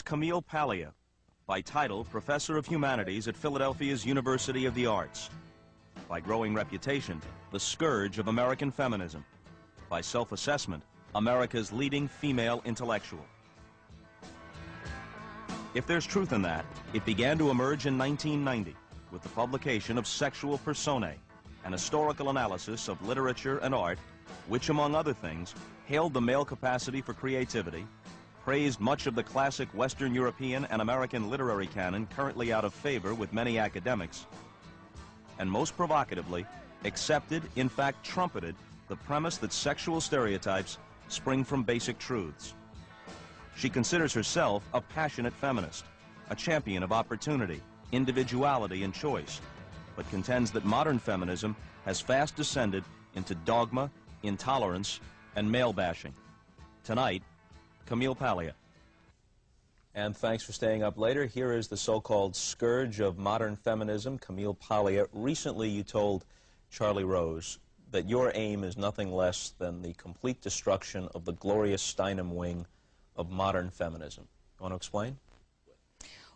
Camille Paglia, by title Professor of Humanities at Philadelphia's University of the Arts. By growing reputation, the scourge of American feminism. By self-assessment, America's leading female intellectual. If there's truth in that, it began to emerge in 1990 with the publication of Sexual Personae, an historical analysis of literature and art, which, among other things, hailed the male capacity for creativity, praised much of the classic Western European and American literary canon currently out of favor with many academics, and most provocatively, accepted, in fact trumpeted, the premise that sexual stereotypes spring from basic truths. She considers herself a passionate feminist, a champion of opportunity, individuality, and choice, but contends that modern feminism has fast descended into dogma, intolerance, and male bashing. Tonight, Camille Paglia. And thanks for staying up later. Here is the so-called scourge of modern feminism, Camille Paglia. Recently you told Charlie Rose that your aim is nothing less than the complete destruction of the Gloria Steinem wing of modern feminism. You want to explain?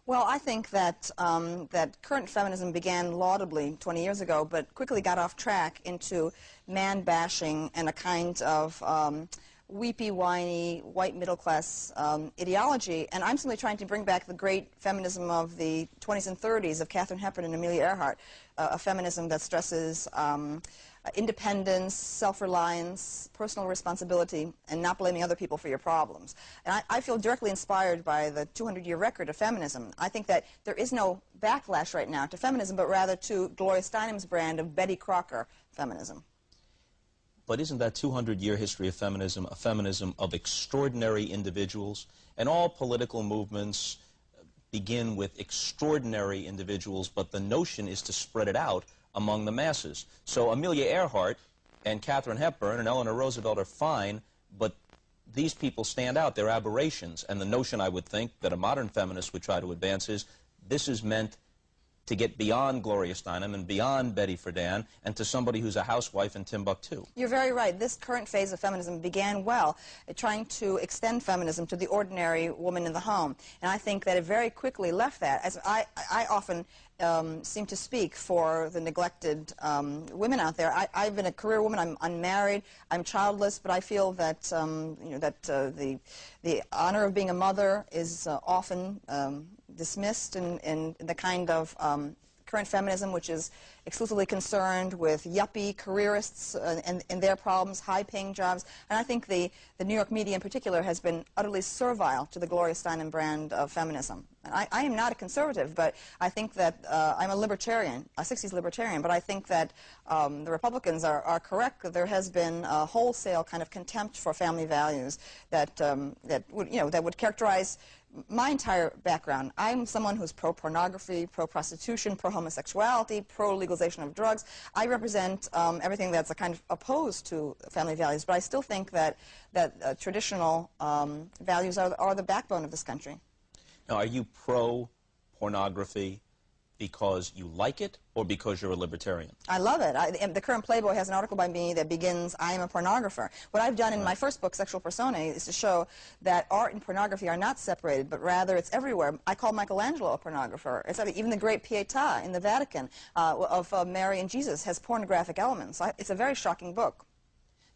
Well, I think that that current feminism began laudably 20 years ago, but quickly got off track into man-bashing and a kind of weepy, whiny, white middle-class ideology, and I'm simply trying to bring back the great feminism of the 20s and 30s of Katharine Hepburn and Amelia Earhart, a feminism that stresses independence, self-reliance, personal responsibility, and not blaming other people for your problems. And I feel directly inspired by the 200-year record of feminism. I think that there is no backlash right now to feminism, but rather to Gloria Steinem's brand of Betty Crocker feminism. But isn't that 200-year history of feminism a feminism of extraordinary individuals? And all political movements begin with extraordinary individuals, but the notion is to spread it out among the masses. So Amelia Earhart and Katharine Hepburn and Eleanor Roosevelt are fine, but these people stand out. They're aberrations. And the notion, I would think, that a modern feminist would try to advance is this is meant to get beyond Gloria Steinem and beyond Betty Friedan and to somebody who's a housewife in Timbuktu. You're very right. This current phase of feminism began well, trying to extend feminism to the ordinary woman in the home. And I think that it very quickly left that. As I often seem to speak for the neglected women out there. I've been a career woman. I'm unmarried. I'm childless. But I feel that you know, that the honor of being a mother is often dismissed in the kind of current feminism, which is exclusively concerned with yuppie careerists and their problems, high-paying jobs. And I think the New York media in particular has been utterly servile to the Gloria Steinem brand of feminism. And I am not a conservative, but I think that I'm a libertarian, a 60s libertarian, but I think that the Republicans are correct that there has been a wholesale kind of contempt for family values that, that would characterize my entire background. I'm someone who's pro-pornography, pro-prostitution, pro-homosexuality, pro-legalization of drugs. I represent everything that's a kind of opposed to family values, but I still think that traditional values are the backbone of this country. Now, are you pro-pornography because you like it or because you're a libertarian? I love it. The current Playboy has an article by me that begins, "I am a pornographer." What I've done in my first book, Sexual Personae, is to show that art and pornography are not separated, but rather it's everywhere. I call Michelangelo a pornographer. It's, even the great Pietà in the Vatican of Mary and Jesus has pornographic elements. It's a very shocking book.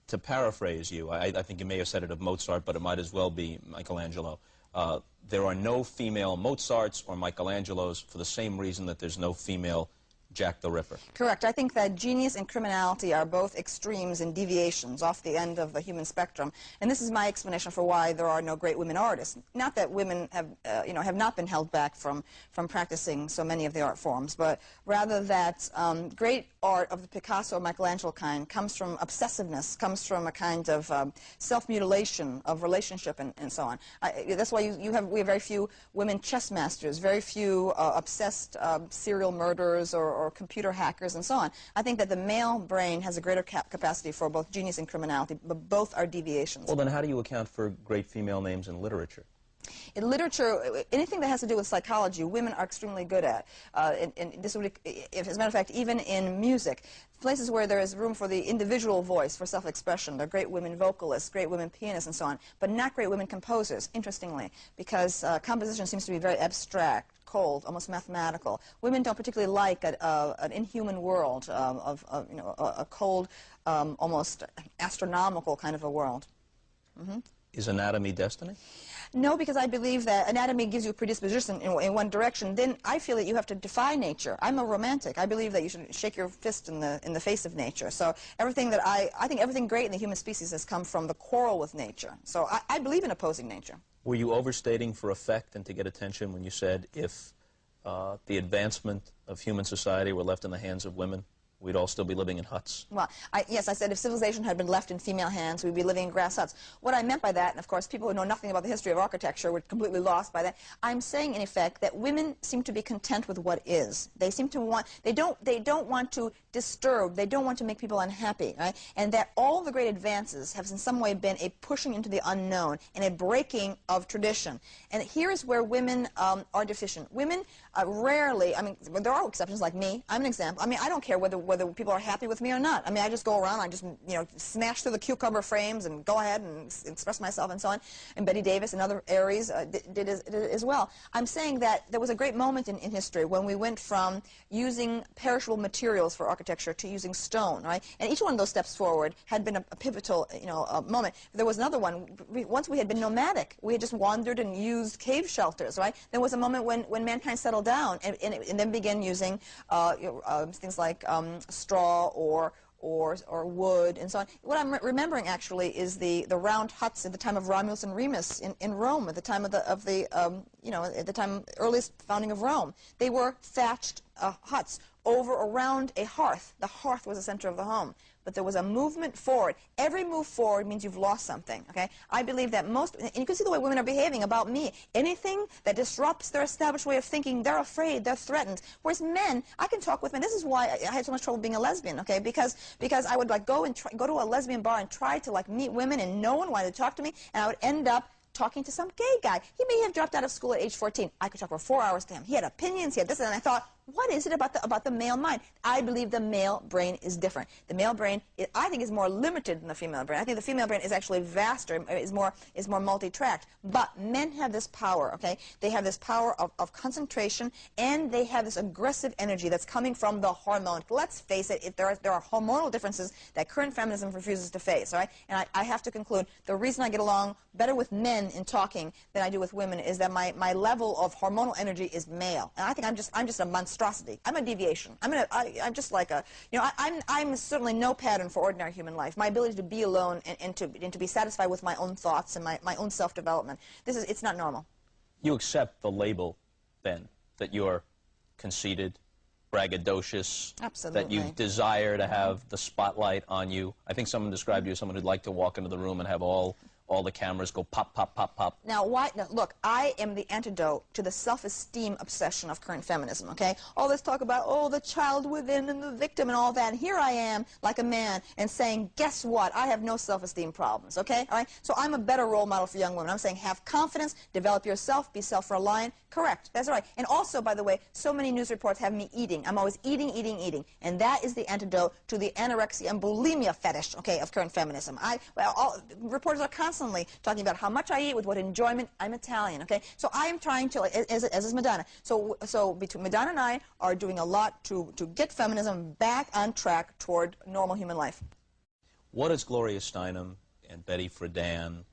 To paraphrase you, I think you may have said it of Mozart, but it might as well be Michelangelo. There are no female Mozarts or Michelangelos for the same reason that there's no female Jack the Ripper. Correct. I think that genius and criminality are both extremes and deviations off the end of the human spectrum, and this is my explanation for why there are no great women artists. Not that women have, have not been held back from practicing so many of the art forms, but rather that great art of the Picasso or Michelangelo kind comes from obsessiveness, comes from a kind of self-mutilation of relationship and so on. That's why we have very few women chess masters, very few obsessed serial murderers or computer hackers and so on. I think that the male brain has a greater capacity for both genius and criminality, but both are deviations. Well, then how do you account for great female names in literature? In literature, anything that has to do with psychology, women are extremely good at. And this would, as a matter of fact, even in music, places where there is room for the individual voice, for self-expression, there are great women vocalists, great women pianists, and so on, but not great women composers, interestingly, because composition seems to be very abstract, cold, almost mathematical. Women don't particularly like an inhuman world you know, a cold, almost astronomical kind of a world. Mm-hmm. Is anatomy destiny? No, because I believe that anatomy gives you a predisposition in one direction. Then I feel that you have to defy nature. I'm a romantic. I believe that you should shake your fist in the face of nature. So everything that I think everything great in the human species has come from the quarrel with nature. So I believe in opposing nature. Were you overstating for effect and to get attention when you said if the advancement of human society were left in the hands of women, we'd all still be living in huts? Well, yes, I said if civilization had been left in female hands, we'd be living in grass huts. What I meant by that, and of course people who know nothing about the history of architecture were completely lost by that, I'm saying in effect that women seem to be content with what is. They seem to want, they don't want to disturb, they don't want to make people unhappy, right? And that all the great advances have in some way been a pushing into the unknown and a breaking of tradition. And here is where women are deficient. Women rarely, I mean, there are exceptions like me. I'm an example. I mean, I don't care whether people are happy with me or not. I mean, I just go around, I just, you know, smash through the cucumber frames and go ahead and express myself and so on. And Betty Davis and other Aries did as well. I'm saying that there was a great moment in history when we went from using perishable materials for architecture to using stone, right? And each one of those steps forward had been a pivotal, you know, moment. There was another one. Once we had been nomadic. We had just wandered and used cave shelters, right? There was a moment when mankind settled down and then began using things like straw or wood and so on. What I'm remembering actually is the round huts at the time of Romulus and Remus in Rome, at the time of the you know, at the time earliest founding of Rome. They were thatched huts over around a hearth. The hearth was the center of the home. But there was a movement forward. Every move forward means you've lost something, okay? I believe that most, and you can see the way women are behaving about me. Anything that disrupts their established way of thinking, they're afraid, they're threatened. Whereas men, I can talk with men. This is why I had so much trouble being a lesbian, okay? Because I would like go to a lesbian bar and try to like meet women, and no one wanted to talk to me, and I would end up talking to some gay guy. He may have dropped out of school at age 14. I could talk for 4 hours to him. He had opinions, he had this, and I thought, what is it about the male mind? I believe the male brain is different. The male brain, I think, is more limited than the female brain. I think the female brain is actually vaster, is more multi-tracked. But men have this power, okay? They have this power of concentration, and they have this aggressive energy that's coming from the hormone. Let's face it, there are hormonal differences that current feminism refuses to face, all right? And I have to conclude, the reason I get along better with men in talking than I do with women is that my level of hormonal energy is male. And I think I'm just a monstrosity. I'm a deviation. I'm just like a, you know, I'm certainly no pattern for ordinary human life. My ability to be alone and to be satisfied with my own thoughts and my own self-development, it's not normal. You accept the label, then, that you're conceited, braggadocious, absolutely, that you desire to have the spotlight on you. I think someone described you as someone who'd like to walk into the room and have all the cameras go pop, pop, pop, pop. Now, why? Now, look, I am the antidote to the self-esteem obsession of current feminism, okay? All this talk about, oh, the child within and the victim and all that, and here I am, like a man, and saying, guess what? I have no self-esteem problems, okay? All right? So I'm a better role model for young women. I'm saying have confidence, develop yourself, be self-reliant. Correct. That's right. And also, by the way, so many news reports have me eating. I'm always eating, eating, eating. And that is the antidote to the anorexia and bulimia fetish, okay, of current feminism. Reporters are constantly talking about how much I eat, with what enjoyment. I'm Italian, okay? So I am trying to, as is Madonna. So between Madonna and I are doing a lot to get feminism back on track toward normal human life. What is Gloria Steinem and Betty Friedan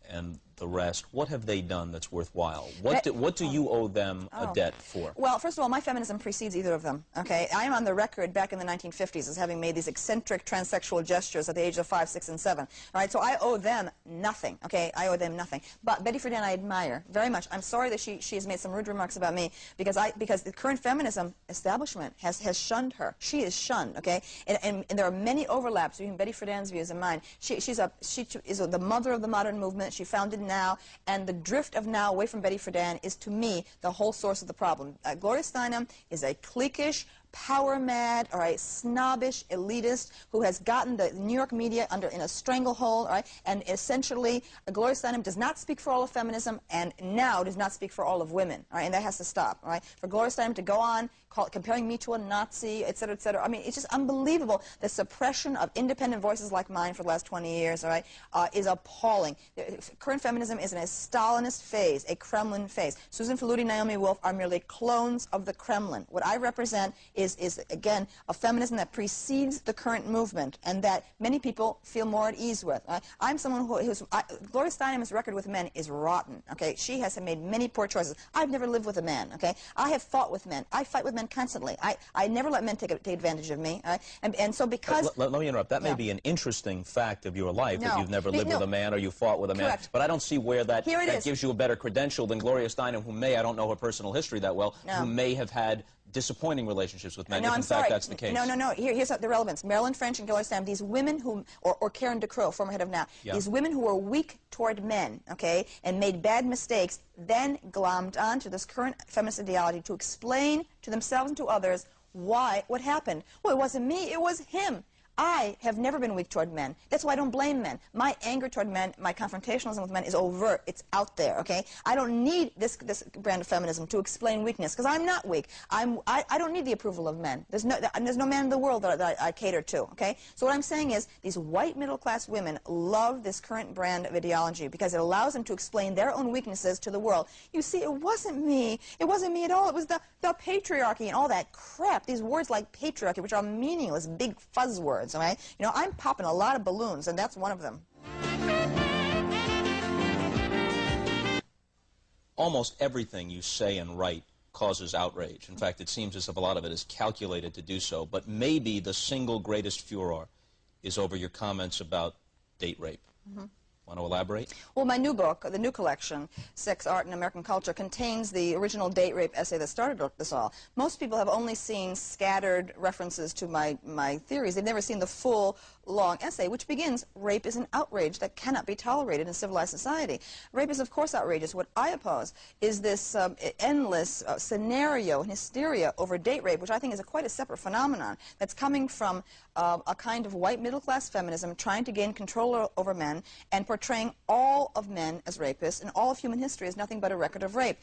and the rest, what have they done that's worthwhile? What do you owe them a debt for? Well, first of all, my feminism precedes either of them, okay? I am on the record back in the 1950s as having made these eccentric transsexual gestures at the age of 5, 6, and 7, all right? So I owe them nothing, okay? I owe them nothing. But Betty Friedan I admire very much. I'm sorry that she has made some rude remarks about me because the current feminism establishment has shunned her. She is shunned, okay? And there are many overlaps between Betty Friedan's views and mine. She is the mother of the modern movement. She founded Now, and the drift of Now away from Betty Friedan is, to me, the whole source of the problem. Gloria Steinem is a cliquish, power mad, all right, snobbish elitist who has gotten the New York media in a stranglehold, all right, and essentially Gloria Steinem does not speak for all of feminism and now does not speak for all of women, all right, and that has to stop, all right. For Gloria Steinem to go on comparing me to a Nazi, et cetera, et cetera. I mean, it's just unbelievable. The suppression of independent voices like mine for the last 20 years, all right, is appalling. Current feminism is in a Stalinist phase, a Kremlin phase. Susan Faludi, Naomi Wolf are merely clones of the Kremlin. What I represent is again, a feminism that precedes the current movement and that many people feel more at ease with. I'm someone Gloria Steinem's record with men is rotten, okay? She has made many poor choices. I've never lived with a man, okay? I have fought with men. I fight with men constantly. I never let men take advantage of me. And so because... Let me interrupt. That may be an interesting fact of your life, that you've never lived with a man or you fought with a man. Correct. But I don't see where that gives you a better credential than Gloria Steinem, who may, I don't know her personal history that well, who may have had disappointing relationships with men. No, if I'm in sorry. fact that's the case. No. Here's the relevance. Marilyn French and Gloria Steinem, these women who, or Karen DeCrow, former head of NOW, these women who were weak toward men, okay, and made bad mistakes, then glommed onto this current feminist ideology to explain to themselves and to others what happened. Well, it wasn't me, it was him. I have never been weak toward men. That's why I don't blame men. My anger toward men, my confrontationalism with men is overt. It's out there, okay? I don't need this brand of feminism to explain weakness, because I'm not weak. I don't need the approval of men. There's no man in the world that I cater to, okay? So what I'm saying is these white middle-class women love this current brand of ideology because it allows them to explain their own weaknesses to the world. You see, it wasn't me. It wasn't me at all. It was the patriarchy and all that crap. These words like patriarchy, which are meaningless, big fuzz words. All right? You know, I'm popping a lot of balloons, and that's one of them. Almost everything you say and write causes outrage. In fact, it seems as if a lot of it is calculated to do so. But maybe the single greatest furor is over your comments about date rape. Want to elaborate? Well, my new book, the new collection, Sex, Art, and American Culture, contains the original date rape essay that started this all. Most people have only seen scattered references to my theories. They've never seen the full, long essay, which begins, rape is an outrage that cannot be tolerated in civilized society. Rape is, of course, outrageous. What I oppose is this endless scenario and hysteria over date rape, which I think is quite a separate phenomenon that's coming from a kind of white middle-class feminism trying to gain control over men and portraying all of men as rapists and all of human history as nothing but a record of rape.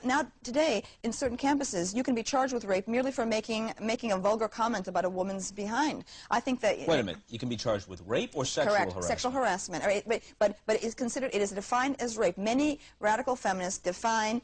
Now today in certain campuses you can be charged with rape merely for making a vulgar comment about a woman's behind. I think that wait a minute, you can be charged with rape or sexual harassment? Sexual harassment. All right, but it is considered, it is defined as rape. Many radical feminists define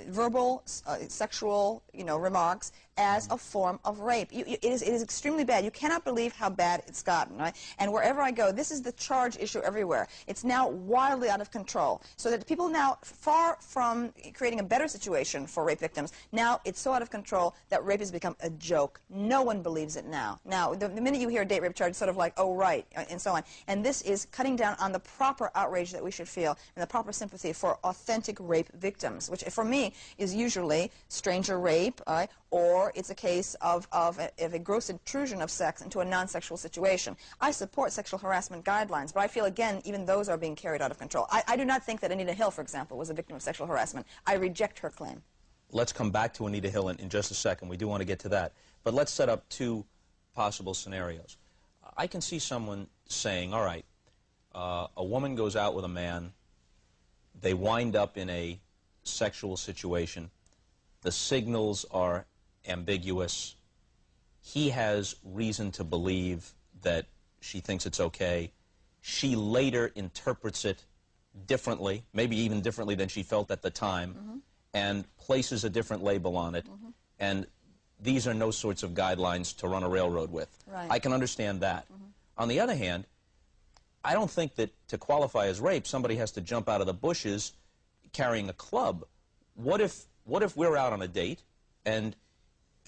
verbal sexual remarks as a form of rape. It is extremely bad. You cannot believe how bad it's gotten, right? And wherever I go, this is the charge issue everywhere. It's now wildly out of control. So that people now, far from creating a better situation for rape victims, now it's so out of control that rape has become a joke. No one believes it now. Now, the minute you hear a date rape charge, it's sort of like, oh, right, and so on. And this is cutting down on the proper outrage that we should feel and the proper sympathy for authentic rape victims, which for me is usually stranger rape, or it's a case of a gross intrusion of sex into a non-sexual situation. I support sexual harassment guidelines, but I feel, again, even those are being carried out of control. I do not think that Anita Hill, for example, was a victim of sexual harassment. I reject her claim. Let's come back to Anita Hill in just a second. We do want to get to that. But let's set up two possible scenarios. I can see someone saying, all right, a woman goes out with a man, they wind up in a sexual situation, the signals are ambiguous, he has reason to believe that she thinks it's okay, she later interprets it differently, maybe even differently than she felt at the time, and places a different label on it, and these are no sorts of guidelines to run a railroad with. Right. I can understand that. On the other hand, I don't think that to qualify as rape, somebody has to jump out of the bushes carrying a club. What if we're out on a date, and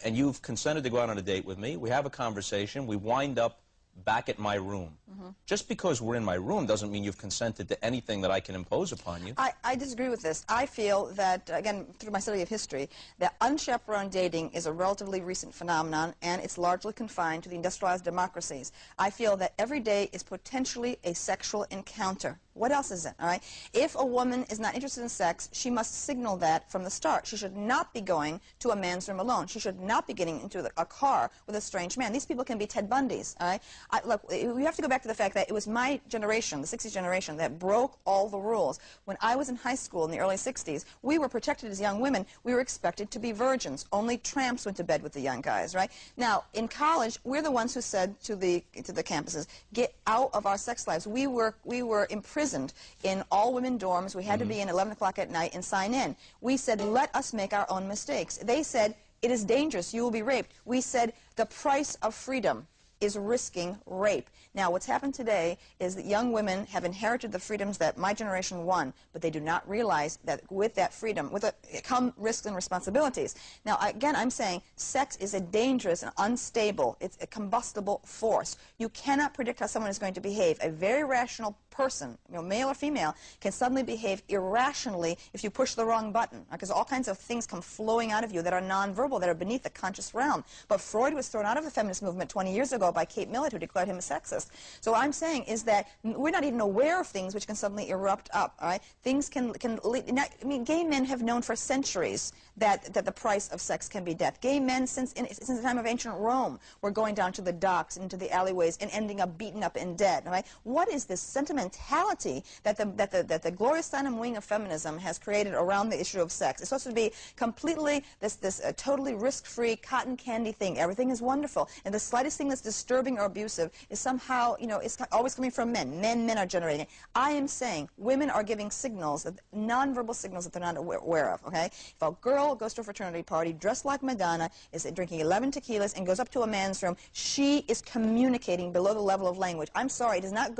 you've consented to go out on a date with me, we have a conversation, we wind up back at my room. Just because we're in my room doesn't mean you've consented to anything that I can impose upon you. I disagree with this. I feel that, again, through my study of history, that unchaperoned dating is a relatively recent phenomenon, and it's largely confined to the industrialized democracies. I feel that every day is potentially a sexual encounter. What else is it, all right? If a woman is not interested in sex, she must signal that from the start. She should not be going to a man's room alone. She should not be getting into a car with a strange man. These people can be Ted Bundys, all right? Look, we have to go back to the fact that it was my generation, the 60s generation, that broke all the rules. When I was in high school in the early 60s, we were protected as young women. We were expected to be virgins. Only tramps went to bed with the young guys, right? Now, in college, we're the ones who said to the campuses, get out of our sex lives. We were imprisoned in all-women dorms. We had to be in 11 o'clock at night and sign in. We said, let us make our own mistakes. They said, it is dangerous. You will be raped. We said, the price of freedom is risking rape. Now, what's happened today is that young women have inherited the freedoms that my generation won, but they do not realize that with that freedom come risks and responsibilities. Now, again, I'm saying sex is a dangerous and unstable, it's a combustible force. You cannot predict how someone is going to behave. A very rational person, male or female, can suddenly behave irrationally if you push the wrong button, because all kinds of things come flowing out of you that are nonverbal, that are beneath the conscious realm. But Freud was thrown out of the feminist movement 20 years ago by Kate Millett, who declared him a sexist. So what I'm saying is that we're not even aware of things which can suddenly erupt up, all right? Things can lead, I mean, gay men have known for centuries that the price of sex can be death. Gay men, since the time of ancient Rome, were going down to the docks, into the alleyways, and ending up beaten up and dead, all right? What is this sentimentality that the glorious Steinem wing of feminism has created around the issue of sex? It's supposed to be completely this totally risk-free, cotton candy thing. Everything is wonderful, and the slightest thing that's disturbing or abusive is somehow, it's always coming from men. Men are generating it. I am saying women are giving signals, nonverbal signals that they're not aware of, okay? If a girl goes to a fraternity party dressed like Madonna, is drinking 11 tequilas, and goes up to a man's room, she is communicating below the level of language. I'm sorry, it does not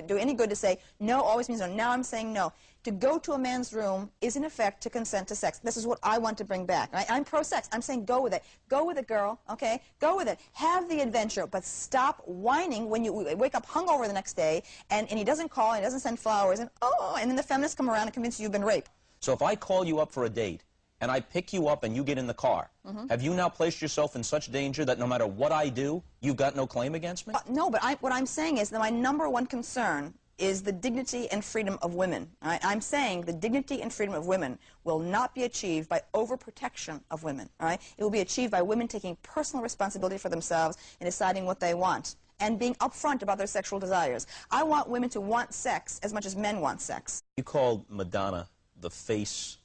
do any good to say no always means no. Now I'm saying no. To go to a man's room is, in effect, to consent to sex. This is what I want to bring back. Right? I'm pro-sex. I'm saying go with it. Go with it, girl, okay? Go with it. Have the adventure, but stop whining when you wake up hungover the next day, and he doesn't call, and he doesn't send flowers, and then the feminists come around and convince you you've been raped. So if I call you up for a date, and I pick you up and you get in the car, have you now placed yourself in such danger that no matter what I do, you've got no claim against me? No, but what I'm saying is that my #1 concern is the dignity and freedom of women. Right? I'm saying the dignity and freedom of women will not be achieved by overprotection of women. Right? It will be achieved by women taking personal responsibility for themselves and deciding what they want and being upfront about their sexual desires. I want women to want sex as much as men want sex. You called Madonna the face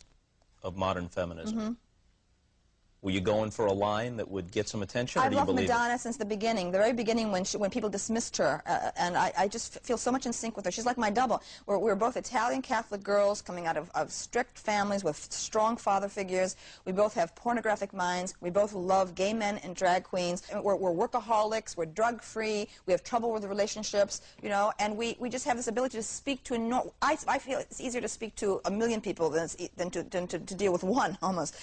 of modern feminism. Were you going for a line that would get some attention, or do you believe it? I've loved Madonna since the beginning, the very beginning when people dismissed her, and I just feel so much in sync with her. She's like my double. We're both Italian Catholic girls coming out of strict families with strong father figures. We both have pornographic minds. We both love gay men and drag queens. We're workaholics. We're drug-free. We have trouble with relationships, and we just have this ability to speak to I feel it's easier to speak to 1 million people than to deal with one, almost.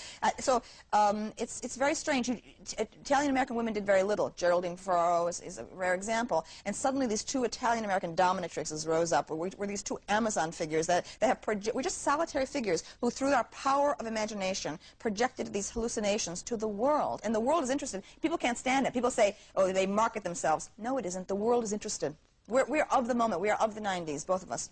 It's very strange. Italian-American women did very little. Geraldine Ferraro is a rare example. And suddenly these two Italian-American dominatrixes rose up. We're these two Amazon figures that have we're just solitary figures who, through our power of imagination, projected these hallucinations to the world. And the world is interested. People can't stand it. People say, oh, they market themselves. No, it isn't. The world is interested. We're of the moment. We are of the 90s, both of us.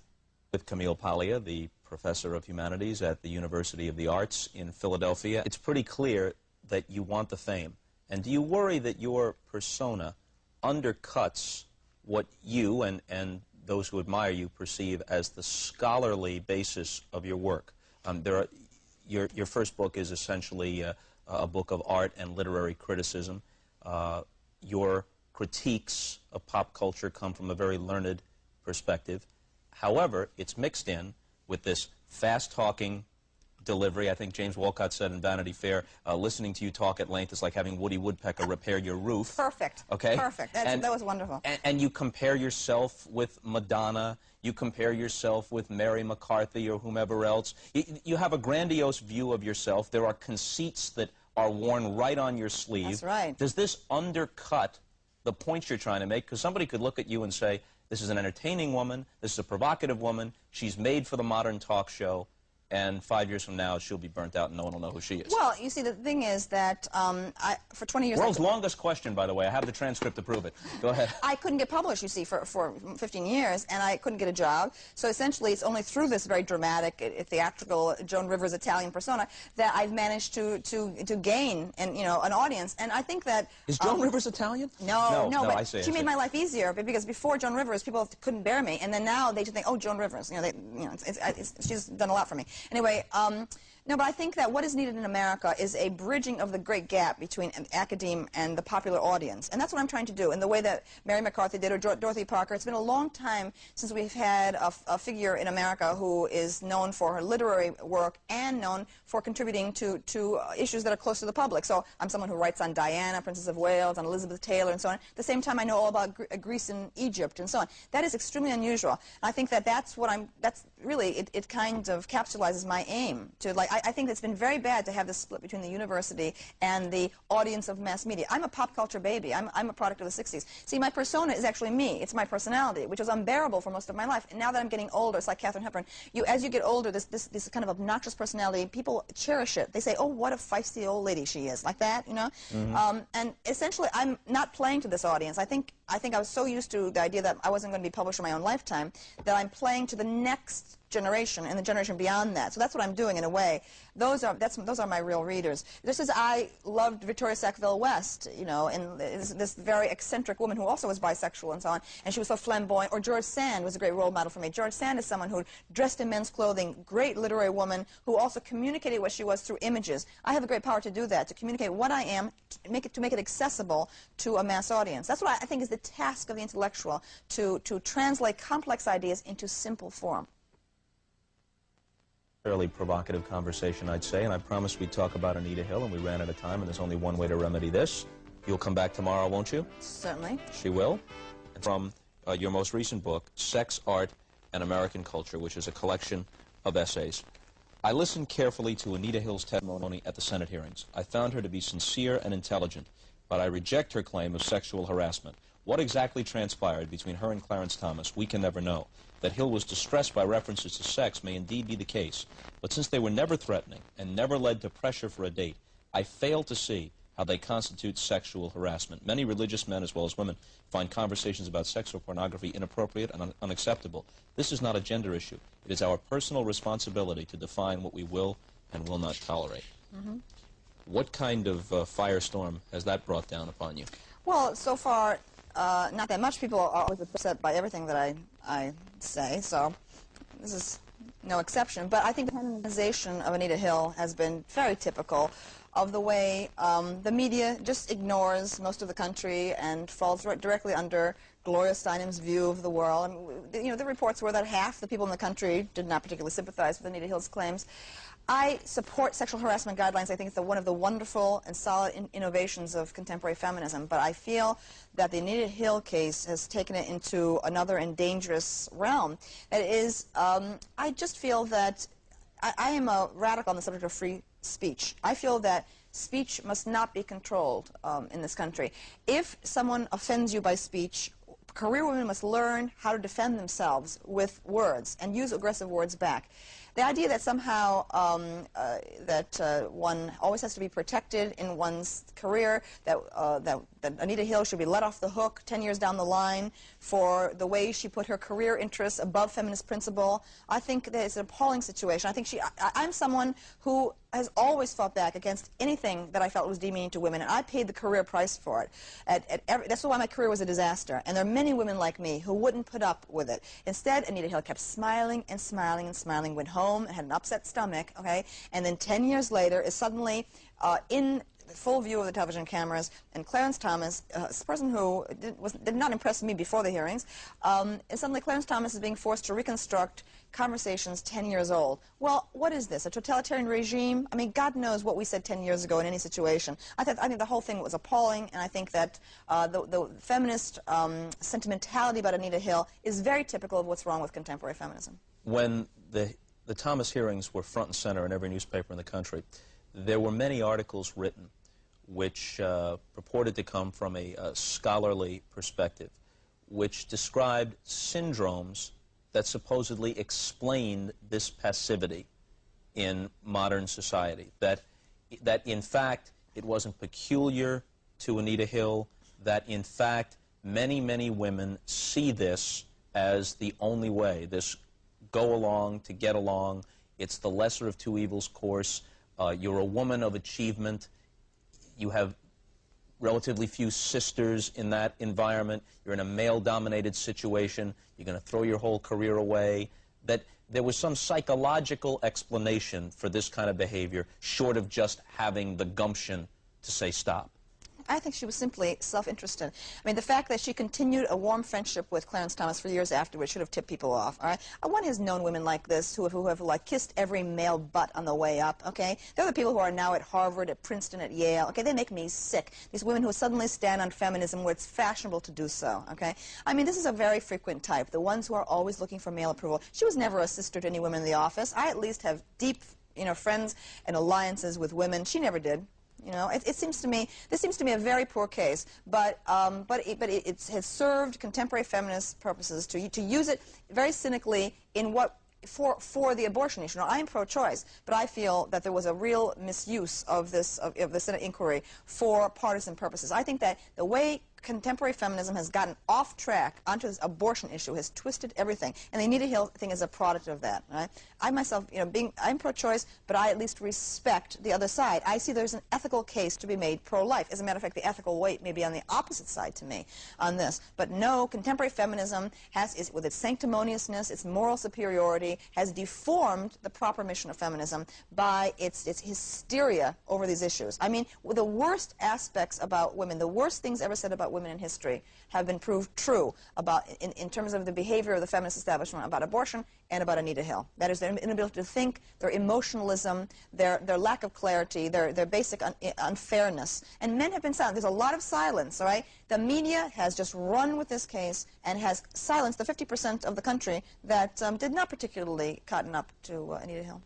With Camille Paglia, the professor of humanities at the University of the Arts in Philadelphia, it's pretty clear that you want the fame. And do you worry that your persona undercuts what you and those who admire you perceive as the scholarly basis of your work? Your first book is essentially a book of art and literary criticism. Your critiques of pop culture come from a very learned perspective. However, it's mixed in with this fast-talking delivery. I think James Wolcott said in Vanity Fair, listening to you talk at length is like having Woody Woodpecker repair your roof. Perfect. Okay? Perfect. That was wonderful. And you compare yourself with Madonna. You compare yourself with Mary McCarthy or whomever else. You have a grandiose view of yourself. There are conceits that are worn right on your sleeve. That's right. Does this undercut the points you're trying to make? Because somebody could look at you and say, this is an entertaining woman, this is a provocative woman, she's made for the modern talk show. and 5 years from now she'll be burnt out and no one will know who she is. Well, you see, the thing is that for 20 years... World's longest question, by the way. I have the transcript to prove it. Go ahead. I couldn't get published, you see, for 15 years, and I couldn't get a job. So essentially, it's only through this very dramatic, theatrical Joan Rivers Italian persona that I've managed to gain an audience. And I think that... Is Joan Rivers Italian? No, but I see, she made my life easier, because before Joan Rivers, people couldn't bear me, and then now they just think, oh, Joan Rivers. She's done a lot for me. Anyway, no, but I think that what is needed in America is a bridging of the great gap between academe and the popular audience. And that's what I'm trying to do in the way that Mary McCarthy did, or Dorothy Parker. It's been a long time since we've had a figure in America who is known for her literary work and known for contributing to issues that are close to the public. So I'm someone who writes on Diana, Princess of Wales, on Elizabeth Taylor, and so on. At the same time, I know all about Greece and Egypt and so on. That is extremely unusual. And I think that that's really, it kind of capsulizes my aim to, like, I think it's been very bad to have this split between the university and the audience of mass media. I'm a pop culture baby. I'm a product of the 60s. See, my persona is actually me. It's my personality, which was unbearable for most of my life. And now that I'm getting older, it's like Katharine Hepburn. As you get older, this kind of obnoxious personality, people cherish it. They say, oh, what a feisty old lady she is, like that, you know? Mm-hmm. And essentially, I'm not playing to this audience. I think I was so used to the idea that I wasn't going to be published in my own lifetime that I'm playing to the next generation and the generation beyond that. So that's what I'm doing in a way. Those are my real readers. Just as I loved Victoria Sackville West, and this very eccentric woman who also was bisexual and so on, and she was so flamboyant. Or George Sand was a great role model for me. George Sand is someone who dressed in men's clothing, great literary woman who also communicated what she was through images. I have a great power to do that, to communicate what I am, to make it accessible to a mass audience. That's what I think is the task of the intellectual, to translate complex ideas into simple form. Fairly provocative conversation, I'd say, and I promised we'd talk about Anita Hill, and we ran out of time, and there's only one way to remedy this. You'll come back tomorrow, won't you? Certainly. She will. From your most recent book, Sex, Art, and American Culture, which is a collection of essays. I listened carefully to Anita Hill's testimony at the Senate hearings. I found her to be sincere and intelligent, but I reject her claim of sexual harassment. What exactly transpired between her and Clarence Thomas, we can never know. That Hill was distressed by references to sex may indeed be the case, but since they were never threatening and never led to pressure for a date, I fail to see how they constitute sexual harassment. Many religious men, as well as women, find conversations about sex or pornography inappropriate and unacceptable. This is not a gender issue. It is our personal responsibility to define what we will and will not tolerate. Mm-hmm. What kind of firestorm has that brought down upon you? Well, so far, not that much. People are always upset by everything that I say, so this is no exception. But I think the canonization of Anita Hill has been very typical of the way the media just ignores most of the country and falls directly under Gloria Steinem's view of the world. I mean, the reports were that half the people in the country did not particularly sympathize with Anita Hill's claims. I support sexual harassment guidelines. I think it's one of the wonderful and solid innovations of contemporary feminism. But I feel that the Anita Hill case has taken it into another and dangerous realm. That is, I just feel that I am a radical on the subject of free speech. I feel that speech must not be controlled in this country. If someone offends you by speech, career women must learn how to defend themselves with words and use aggressive words back. The idea that somehow one always has to be protected in one's career, that Anita Hill should be let off the hook 10 years down the line for the way she put her career interests above feminist principle, I think that it's an appalling situation. I think I'm someone who has always fought back against anything that I felt was demeaning to women, and I paid the career price for it. That's why my career was a disaster, and there are many women like me who wouldn't put up with it. Instead, Anita Hill kept smiling and smiling and smiling, went home and had an upset stomach, okay, and then 10 years later is suddenly in full view of the television cameras, and Clarence Thomas, a person who did not impress me before the hearings, and suddenly Clarence Thomas is being forced to reconstruct conversations 10 years old. Well, what is this, a totalitarian regime? I mean, God knows what we said 10 years ago in any situation. I think the whole thing was appalling, and I think that the feminist sentimentality about Anita Hill is very typical of what's wrong with contemporary feminism. When the Thomas hearings were front and center in every newspaper in the country, there were many articles written which purported to come from a scholarly perspective, which described syndromes that supposedly explained this passivity in modern society, that in fact it wasn't peculiar to Anita Hill, that in fact many, many women see this as the only way, this go along to get along. It's the lesser of two evils course. You're a woman of achievement. You have relatively few sisters in that environment. You're in a male-dominated situation. You're going to throw your whole career away. That there was some psychological explanation for this kind of behavior, short of just having the gumption to say stop. I think she was simply self-interested. I mean, the fact that she continued a warm friendship with Clarence Thomas for years afterwards should have tipped people off, all right? One has known women like this who have like, kissed every male butt on the way up, okay? They're the people who are now at Harvard, at Princeton, at Yale, okay? They make me sick. These women who suddenly stand on feminism where it's fashionable to do so, okay? I mean, this is a very frequent type, the ones who are always looking for male approval. She was never a sister to any women in the office. I at least have deep, friends and alliances with women. She never did. It seems to me, this seems to me a very poor case, but it has served contemporary feminist purposes to use it very cynically in what, for the abortion issue. Now, I am pro-choice, but I feel that there was a real misuse of the Senate inquiry for partisan purposes. I think that the way contemporary feminism has gotten off track onto this abortion issue has twisted everything, and the Anita Hill thing is a product of that. Right? I myself, I'm pro-choice, but I at least respect the other side. I see there's an ethical case to be made pro-life. As a matter of fact, the ethical weight may be on the opposite side to me on this. But no, contemporary feminism with its sanctimoniousness, its moral superiority, has deformed the proper mission of feminism by its hysteria over these issues. I mean, the worst aspects about women, the worst things ever said about women in history have been proved true in terms of the behavior of the feminist establishment about abortion and about Anita Hill. That is, their inability to think, their emotionalism, their lack of clarity, their basic unfairness. And men have been silent. There's a lot of silence, all right? The media has just run with this case and has silenced the 50% of the country that did not particularly cotton up to Anita Hill.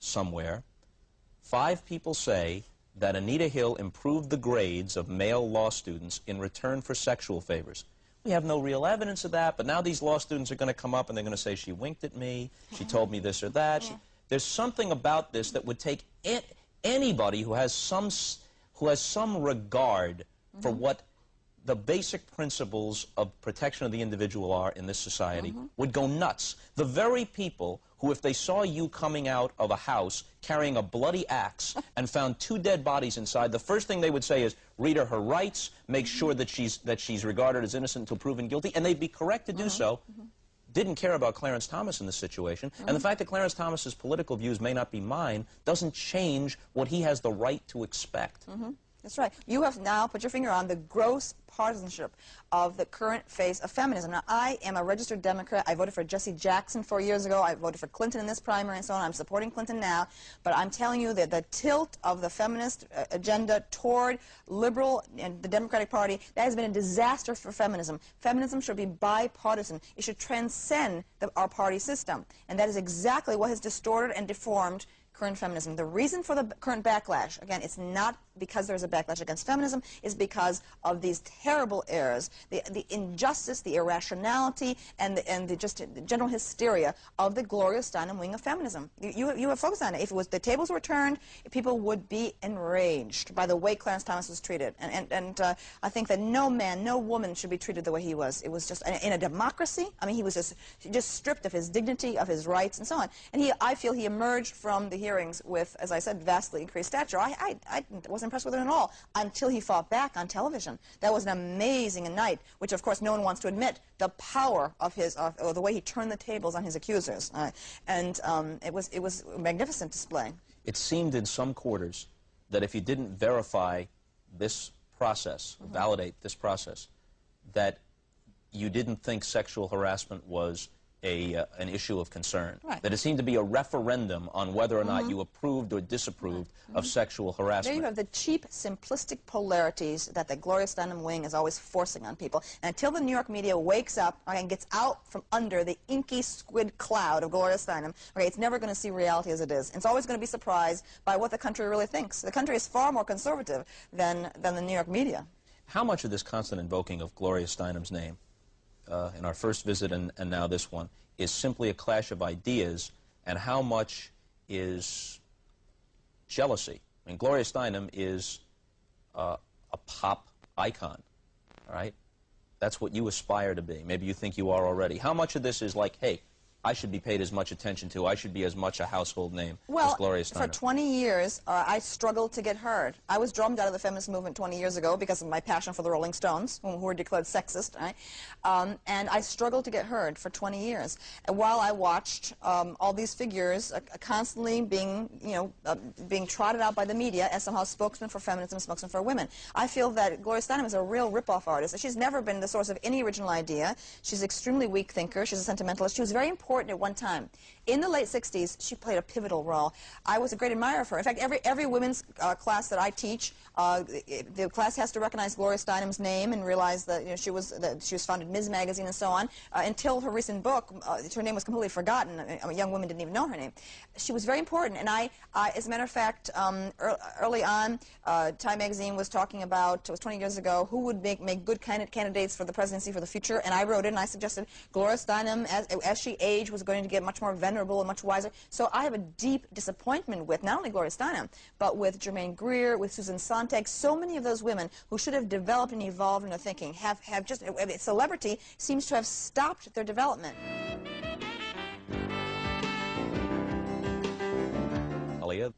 Somewhere, 5 people say that Anita Hill improved the grades of male law students in return for sexual favors. We have no real evidence of that, but now these law students are going to come up and they're going to say, she winked at me, she told me this or that. There's something about this that would take anybody who has some regard for what the basic principles of protection of the individual are in this society would go nuts. The very people who, if they saw you coming out of a house carrying a bloody axe and found 2 dead bodies inside, the first thing they would say is, read her rights, make sure that she's regarded as innocent until proven guilty, and they'd be correct to do so. Didn't care about Clarence Thomas in this situation, and the fact that Clarence Thomas's political views may not be mine doesn't change what he has the right to expect. That's right. You have now put your finger on the gross partisanship of the current phase of feminism. Now, I am a registered Democrat. I voted for Jesse Jackson 4 years ago. I voted for Clinton in this primary and so on. I'm supporting Clinton now. But I'm telling you that the tilt of the feminist agenda toward liberal and the Democratic Party, that has been a disaster for feminism. Feminism should be bipartisan. It should transcend our party system. And that is exactly what has distorted and deformed current feminism. The reason for the current backlash, again, it's not because there's a backlash against feminism, is because of these terrible errors, the injustice, the irrationality, and the just general hysteria of the Gloria Steinem wing of feminism. You have focused on it. If it was the tables were turned, people would be enraged by the way Clarence Thomas was treated. And I think that no man, no woman should be treated the way he was. It was just, in a democracy, I mean, he was just stripped of his dignity, of his rights, and so on. And I feel he emerged from the hearings with, as I said, vastly increased stature. I wasn't impressed with him at all until he fought back on television. That was an amazing night, which of course no one wants to admit the power of his, or the way he turned the tables on his accusers. It was a magnificent display. It seemed in some quarters that if you didn't verify this process, validate this process, that you didn't think sexual harassment was an issue of concern. Right. That it seemed to be a referendum on whether or not you approved or disapproved of sexual harassment. There you have the cheap, simplistic polarities that the Gloria Steinem wing is always forcing on people. And until the New York media wakes up and gets out from under the inky squid cloud of Gloria Steinem, it's never going to see reality as it is. It's always going to be surprised by what the country really thinks. The country is far more conservative than the New York media. How much of this constant invoking of Gloria Steinem's name in our first visit and now this one, is simply a clash of ideas, and how much is jealousy. I mean, Gloria Steinem is a pop icon, all right? That's what you aspire to be. Maybe you think you are already. How much of this is like, hey, I should be paid as much attention to, I should be as much a household name as Gloria Steinem? Well, for 20 years, I struggled to get heard. I was drummed out of the feminist movement 20 years ago because of my passion for the Rolling Stones, who were declared sexist, right? And I struggled to get heard for 20 years. And while I watched all these figures constantly being, being trotted out by the media as somehow spokesmen for feminism, spokesmen for women, I feel that Gloria Steinem is a real rip-off artist. She's never been the source of any original idea. She's an extremely weak thinker. She's a sentimentalist. She was very important at one time. In the late 60s, she played a pivotal role. I was a great admirer of her. In fact, every women's class that I teach, the class has to recognize Gloria Steinem's name and realize that she was founded Ms. Magazine and so on. Until her recent book, her name was completely forgotten. Young women didn't even know her name. She was very important, and I as a matter of fact, early on, Time Magazine was talking about, it was 20 years ago, who would make good candidates for the presidency for the future, and I wrote it, and I suggested Gloria Steinem, as she aged, was going to get much more venerable and much wiser. So I have a deep disappointment with not only Gloria Steinem, but with Germaine Greer, with Susan Sontag. So many of those women who should have developed and evolved in their thinking have just, celebrity seems to have stopped their development. Paglia,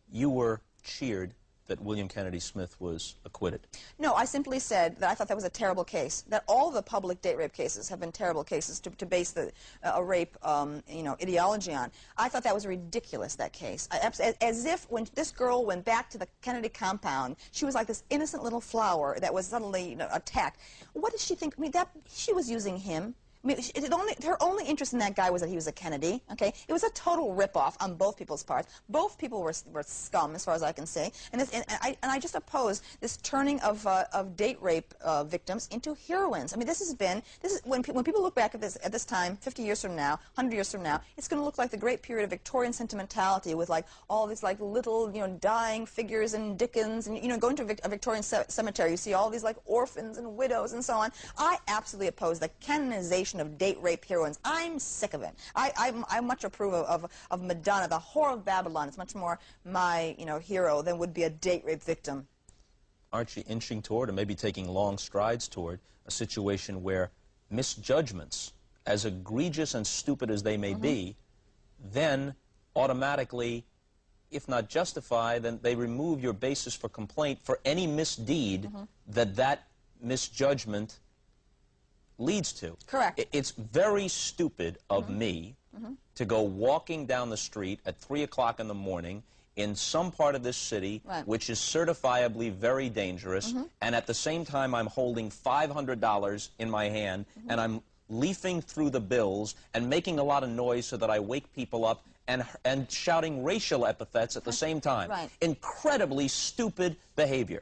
you were cheered that William Kennedy Smith was acquitted. No, I simply said that I thought that was a terrible case, that all the public date rape cases have been terrible cases to base a rape ideology on. I thought that was ridiculous, that case. As if when this girl went back to the Kennedy compound, she was like this innocent little flower that was suddenly attacked. What did she think? I mean, she was using him. I mean, her only interest in that guy was that he was a Kennedy, okay? It was a total rip-off on both people's parts. Both people were scum, as far as I can say. And I just oppose this turning of date rape victims into heroines. I mean, when people look back at this time, 50 years from now, 100 years from now, it's going to look like the great period of Victorian sentimentality with, like, all these, like, little, dying figures and Dickens. And, go into a Victorian cemetery, you see all these, like, orphans and widows and so on. I absolutely oppose the canonization of date rape heroines. I'm sick of it. I much approve of Madonna. The whore of Babylon is much more my hero than would be a date rape victim. Aren't you inching toward, or maybe taking long strides toward, a situation where misjudgments, as egregious and stupid as they may be, then automatically, if not justify, then they remove your basis for complaint for any misdeed that misjudgment leads to? Correct. It's very stupid of me to go walking down the street at 3 o'clock in the morning in some part of this city which is certifiably very dangerous, and at the same time I'm holding $500 in my hand and I'm leafing through the bills and making a lot of noise so that I wake people up and shouting racial epithets at the same time. Incredibly stupid behavior.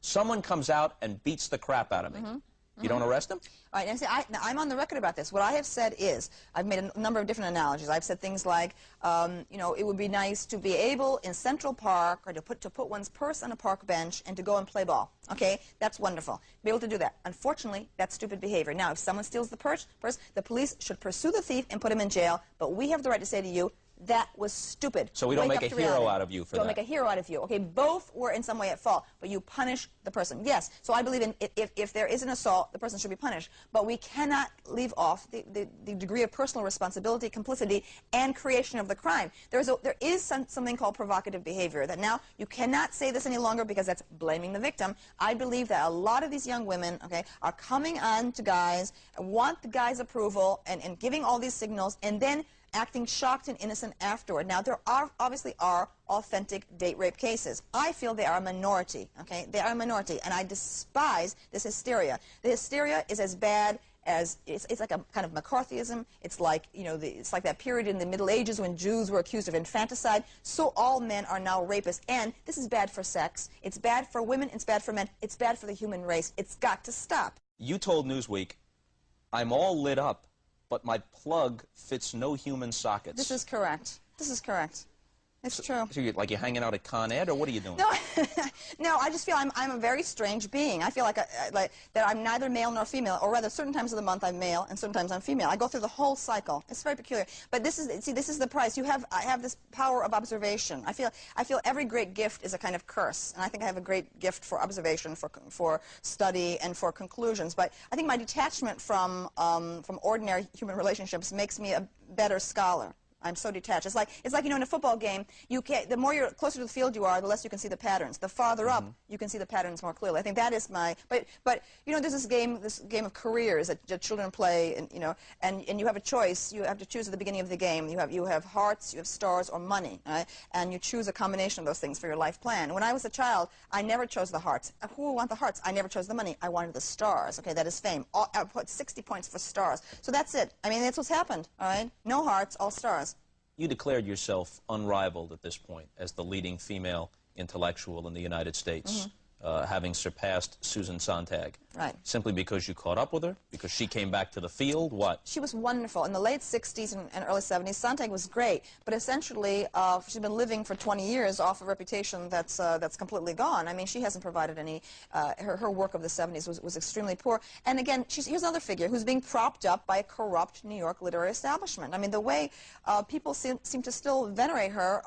Someone comes out and beats the crap out of me. You don't arrest him? All right, and see, I'm on the record about this. What I have said is, I've made a number of different analogies. I've said things like, it would be nice to be able in Central Park or to put one's purse on a park bench and to go and play ball. Okay, that's wonderful. Be able to do that. Unfortunately, that's stupid behavior. Now, if someone steals the purse, the police should pursue the thief and put him in jail. But we have the right to say to you, that was stupid. So we don't make a hero out of you for that. Don't make a hero out of you. Okay, both were in some way at fault, but you punish the person. Yes, so I believe in if there is an assault, the person should be punished. But we cannot leave off the degree of personal responsibility, complicity, and creation of the crime. There is something called provocative behavior, that now you cannot say this any longer because that's blaming the victim. I believe that a lot of these young women, okay, are coming on to guys, want the guy's approval, and giving all these signals, and then acting shocked and innocent afterward. Now, there obviously are authentic date rape cases. I feel they are a minority, okay? They are a minority, and I despise this hysteria. The hysteria is as bad as, it's like a kind of McCarthyism. It's like, it's like that period in the Middle Ages when Jews were accused of infanticide. So all men are now rapists, and this is bad for sex. It's bad for women, it's bad for men, it's bad for the human race. It's got to stop. You told Newsweek, I'm all lit up, but my plug fits no human sockets. This is correct. This is correct. It's true. So you're hanging out at Con Ed, or what are you doing? No, no, I just feel I'm a very strange being. I feel like that I'm neither male nor female, or rather, certain times of the month I'm male, and certain times I'm female. I go through the whole cycle. It's very peculiar. But this is the price. I have this power of observation. I feel every great gift is a kind of curse, and I think I have a great gift for observation, for study, and for conclusions. But I think my detachment from ordinary human relationships makes me a better scholar. I'm so detached. It's like in a football game, the more you're closer to the field you are, the less you can see the patterns. The farther up, you can see the patterns more clearly. I think that is my. But there's this game of careers that children play, and you have a choice. You have to choose at the beginning of the game. You have hearts, you have stars, or money, right? And you choose a combination of those things for your life plan. When I was a child, I never chose the hearts. Who would want the hearts? I never chose the money. I wanted the stars. Okay, that is fame. I put 60 points for stars. So that's it. I mean, that's what's happened. All right, no hearts, all stars. You declared yourself unrivaled at this point as the leading female intellectual in the United States, having surpassed Susan Sontag. Right. Simply because you caught up with her? Because she came back to the field? What? She was wonderful. In the late 60s and early 70s, Sontag was great, but essentially she's been living for 20 years off a reputation that's completely gone. I mean, she hasn't provided any, her work of the 70s was extremely poor. And again, here's another figure who's being propped up by a corrupt New York literary establishment. I mean, the way people seem to still venerate her,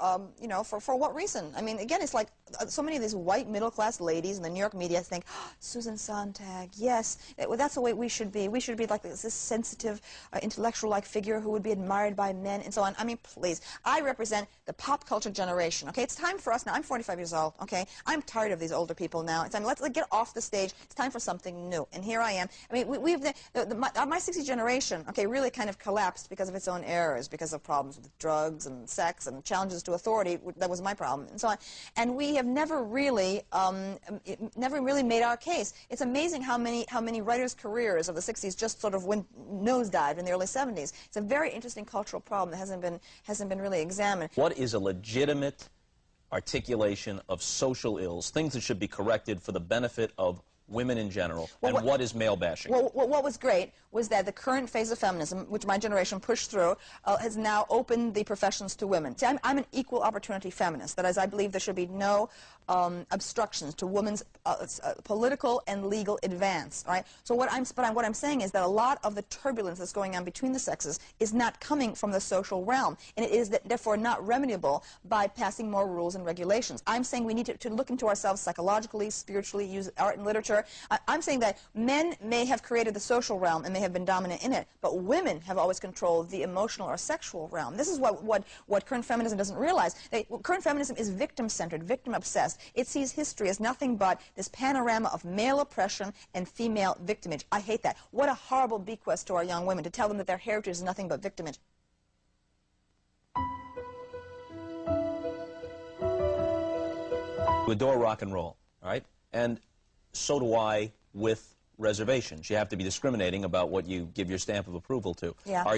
for what reason? I mean, again, it's like so many of these white middle-class ladies in the New York media think, oh, Susan Sontag, yes, that's the way we should be. We should be like this sensitive, intellectual-like figure who would be admired by men and so on. I mean, please. I represent the pop culture generation, okay? It's time for us now. I'm 45 years old, okay? I'm tired of these older people now. It's time. Let's get off the stage. It's time for something new. And here I am. I mean, my 60s generation, okay, really kind of collapsed because of its own errors, because of problems with drugs and sex and challenges to authority. That was my problem, and so on. And we have never really made our case. It's amazing how many writers' careers of the 60s just sort of went nosedived in the early 70s. It's a very interesting cultural problem that hasn't been really examined. What is a legitimate articulation of social ills, things that should be corrected for the benefit of women in general, and what is male bashing? Well, what was great was that the current phase of feminism, which my generation pushed through, has now opened the professions to women. See, I'm an equal opportunity feminist. That is, I believe there should be no obstructions to women's political and legal advance. Right? So what I'm saying is that a lot of the turbulence that's going on between the sexes is not coming from the social realm, and it is therefore not remediable by passing more rules and regulations. I'm saying we need to look into ourselves psychologically, spiritually, use art and literature. I'm saying that men may have created the social realm and may have been dominant in it, but women have always controlled the emotional or sexual realm. This is what current feminism doesn't realize. Current feminism is victim-centered, victim-obsessed. It sees history as nothing but this panorama of male oppression and female victimage. I hate that. What a horrible bequest to our young women to tell them that their heritage is nothing but victimage. You adore rock and roll, all right? And so do I with reservations. You have to be discriminating about what you give your stamp of approval to. Yeah. Are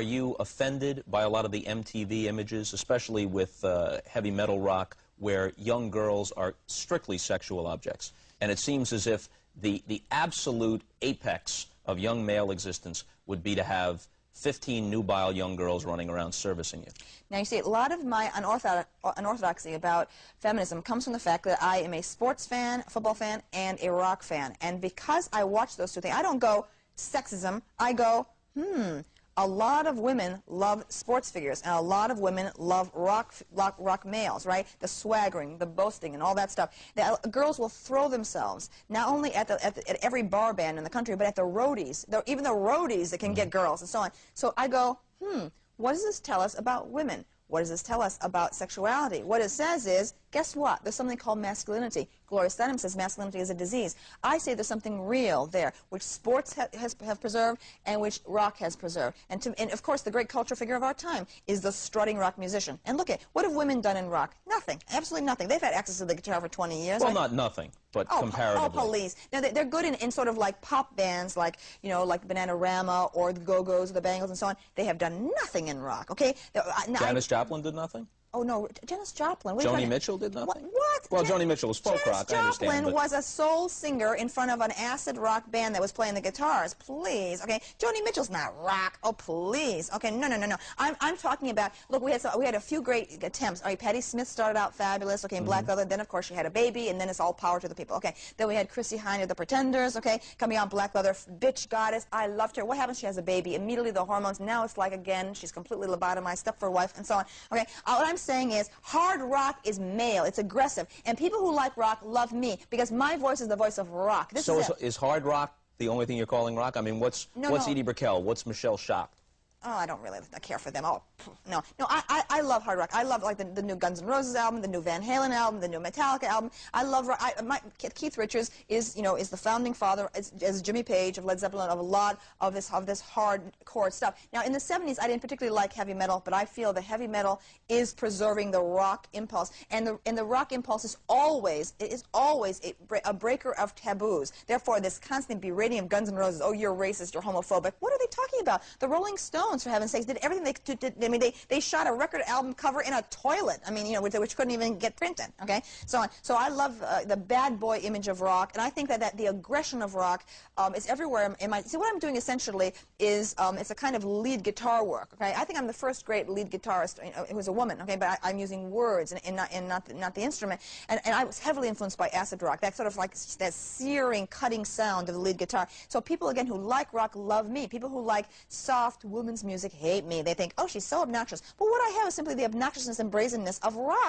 you offended by a lot of the MTV images, especially with heavy metal rock, where young girls are strictly sexual objects? And it seems as if the absolute apex of young male existence would be to have 15 nubile young girls running around servicing you. Now, you see, a lot of my unorthodoxy about feminism comes from the fact that I am a sports fan, a football fan, and a rock fan. And because I watch those two things, I don't go sexism. I go, a lot of women love sports figures, and a lot of women love rock males, right? The swaggering, the boasting, and all that stuff. Girls will throw themselves not only at every bar band in the country, but at the roadies. Even the roadies that can get girls, and so on. So I go, what does this tell us about women? What does this tell us about sexuality? What it says is, guess what? There's something called masculinity. Gloria Steinem says masculinity is a disease. I say there's something real there, which sports have preserved and which rock has preserved. And of course, the great cultural figure of our time is the strutting rock musician. And look at, what have women done in rock? Nothing. Absolutely nothing. They've had access to the guitar for 20 years. Well, not nothing, but comparatively. Oh, Police. Now, they're good in sort of like pop bands, like, like Bananarama or the Go-Go's or the Bangles and so on. They have done nothing in rock, okay? Janis Joplin did nothing? Oh, no, Janis Joplin. Joni Mitchell did nothing? What? Well, Joni Mitchell was folk rock, I understand. Janis Joplin was a soul singer in front of an acid rock band that was playing the guitars. Please, okay? Joni Mitchell's not rock. Oh, please. Okay, no. I'm talking about, look, we had a few great attempts. All right, Patti Smith started out fabulous, okay, in Black Leather. Then, of course, she had a baby, and then it's all power to the people. Okay, then we had Chrissie Hynde, The Pretenders, okay, coming out Black Leather, bitch goddess. I loved her. What happens? She has a baby. Immediately the hormones. Now it's like, again, she's completely lobotomized, Stepford-wife, and so on. Okay, what I'm saying is, hard rock is male. It's aggressive. And people who like rock love me because my voice is the voice of rock. Is hard rock the only thing you're calling rock? I mean, what's Edie Brickell? What's Michelle Schacht? Oh, I don't really care for them. Oh, no. I love hard rock. I love like the new Guns N' Roses album, the new Van Halen album, the new Metallica album. I love rock. Keith Richards is the founding father, as Jimmy Page of Led Zeppelin, of a lot of this hardcore stuff. Now, in the 70s, I didn't particularly like heavy metal, but I feel the heavy metal is preserving the rock impulse, and the rock impulse is always a breaker of taboos. Therefore, this constant berating of Guns N' Roses. Oh, you're racist. You're homophobic. What are they talking about? The Rolling Stones, for heaven's sakes, did everything they did. I mean, they shot a record album cover in a toilet. I mean, which couldn't even get printed. Okay, so I love the bad boy image of rock, and I think that the aggression of rock is everywhere. See, what I'm doing essentially is it's a kind of lead guitar work. Okay, I think I'm the first great lead guitarist who was a woman. Okay, but I'm using words and not the instrument. And I was heavily influenced by acid rock. That sort of like that searing, cutting sound of the lead guitar. So people again who like rock love me. People who like soft women's music hate me. They think, oh, she's so obnoxious. But what I have is simply the obnoxiousness and brazenness of rock.